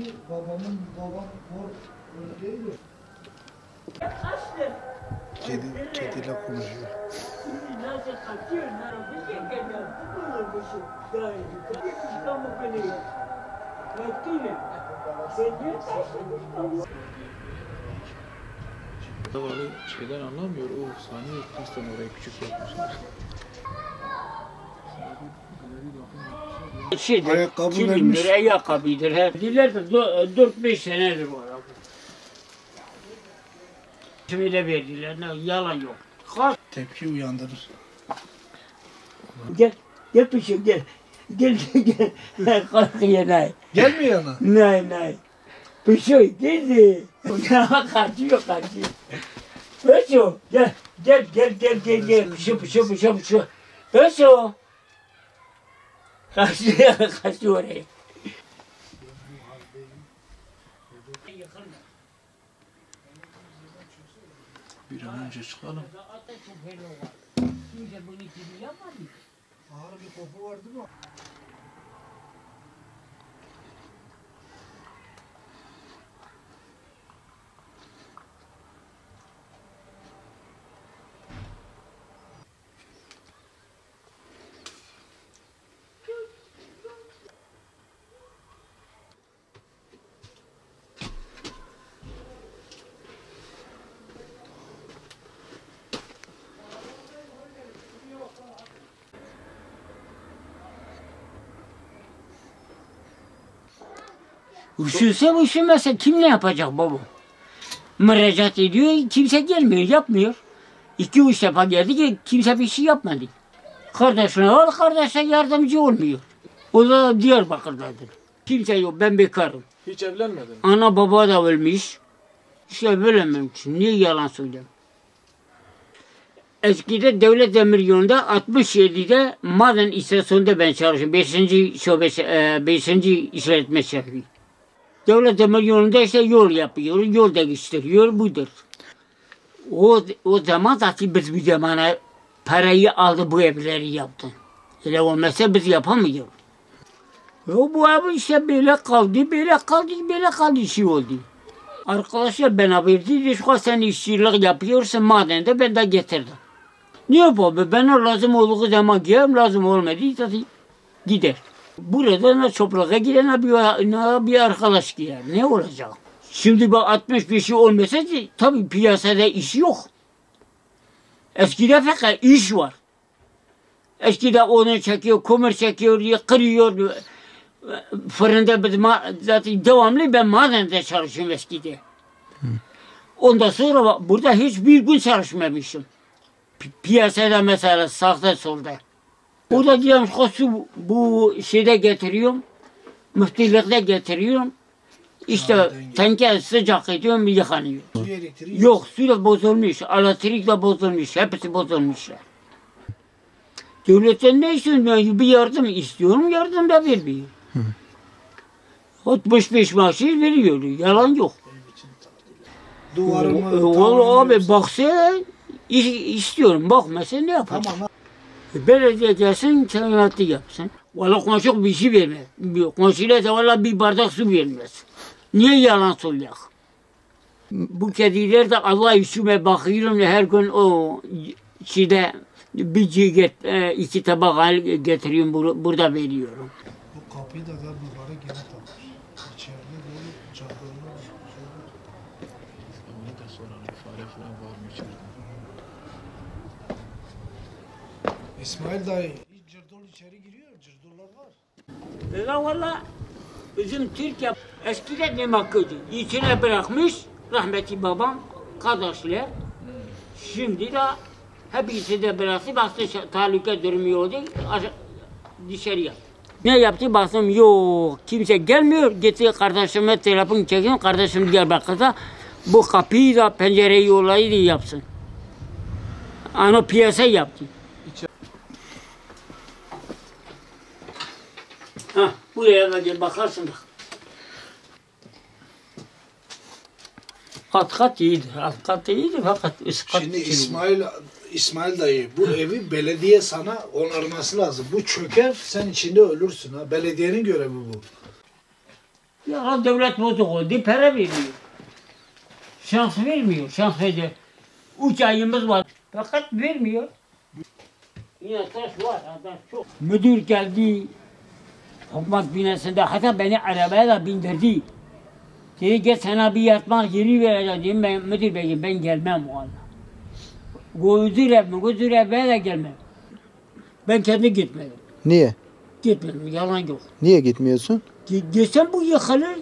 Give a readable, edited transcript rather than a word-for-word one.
ki babam mor öyleydi. Kediyle konuşuyor. Nasıl kaçıyor? Bir şey geliyor. Bulurmuşum. Daha iyi. İstanbul geliyor. Vaktiyle. Sen niye kaçtın İstanbul? Vallahi şeyden anlamıyor. O saniye kasten oraya küçük yapmışlar. Ayakkabı Kimindir, vermiş. ayakkabıdır. Diler de 4-5 senedir var. Şimdi de verdiler. Yalan yok. Tepki uyandırır. Gel. Gel pişim gel. Gel. Kalk yana. Gelmiyor yana. Nay. Pişim geldi. Kaçıyor. Pişim gel. Gel. Pişim. Pişim. Kaçıyor oraya. Bir an önce çıkalım. Ağır bir koku vardı mı? Üşümese kim ne yapacak baba? Müracaat ediyor, kimse gelmiyor, yapmıyor. 2-3 defa geldi ki kimse bir şey yapmadı. Kardeşine al, kardeşe yardımcı olmuyor. O da Diyarbakır'dadır. Kimse yok, ben bekarım. Hiç evlenmedin mi? Ana baba da ölmüş. İşte böyle mümkün. Niye yalan söyleyeyim? Eskide Devlet Demiryolu'nda 67'de maden istasyonunda ben çalışıyorum. 5. şubesi, 5. işletme şefi. Devlet Demiryolu'nda işte yol yapıyor, yol değiştiriyor, budur. O zaman zaten biz bir zamana parayı aldı bu evleri yaptı. Öyle olmazsa biz yapamıyoruz. Bu ev işte böyle kaldı şey oldu. Arkadaşlar bana verdi, şu sen işçilik yapıyorsun madende ben de getirdim. Ne yapalım? Bana lazım olduğu zaman giyerim, lazım olmadı zaten gider. Burada ne toprağa gider ne bir arkadaş giyer. Ne olacak? Şimdi bak 65'i olmasa tabii piyasada iş yok. Eskide fakat iş var. Eskide onu çekiyor, kömür çekiyor, kırıyor. Fırında biz zaten devamlı ben madende çalışıyorum eskide. Ondan sonra burada hiçbir gün çalışmamışım. Piyasada mesela sağda solda. Burada diyorum su bu şeyde getiriyorum. Müftülükte getiriyorum. İşte tanker sıcak ediyorum yıkanıyor. Yok su da bozulmuş, elektrik de bozulmuş, hepsi bozulmuşlar. Devletten ne istiyorum? Bir yardım istiyorum, yardım da vermiyor. 65 maaşı veriyor, yalan yok. Vallahi abi baksa istiyorum, bakmasa ne yapacak? Tamam. Belediye gelsin, sanatı yapsın. Vallahi komşu bir şey vermez. Komşuyla da vallahi bir bardak su vermez. Niye yalan söylüyor? Bu kediler de Allah üstüme bakıyorum her gün o şeyde bir ciğet, 2 tabak getiriyorum burada veriyorum. Bu kapıyı da galiba gene takmış. İçeride böyle cadırlar. Onu da soralım. Fare falan var mı içeride? İsmail dayı cırdol içeri giriyor. Cırdollar var. Ya valla bizim Türkiye eskiden ne makkıydı? İçine bırakmış rahmetli babam, kardeşler. Şimdi de hepsi de bıraktı, baktı tahlike durmuyordu, dışarıya. Ne yaptı? Baktım yok, kimse gelmiyor. Gitti kardeşime telefon çektim, kardeşim Diyarbakır'da bu kapıyı da pencereyi olayı da yapsın. Ana piyasa yaptı. Ha, buraya da gel bakarsın bak. Kat iyidir, alt kat iyidir fakat üst kat. Şimdi İsmail dayı bu evi belediye sana onarması lazım. Bu çöker sen içinde ölürsün ha. Belediyenin görevi bu. Ya Allah devlet bozuk oldu, para vermiyor. Şans vermiyor, şans veriyor. 3 ayımız var, fakat vermiyor. Yine taş var, taş çok. Müdür geldi, hükümet binasında, hatta beni arabaya da bindirdi. Dedi ki sana bir yatmak yeri vereceğim, dedim ben müdür beyim, ben gelmem o anda. Huzur evine de gelmem. Ben kendi gitmedim. Niye? Gitmedim, yalan yok. Niye gitmiyorsun? Gitsem bu yıkılır.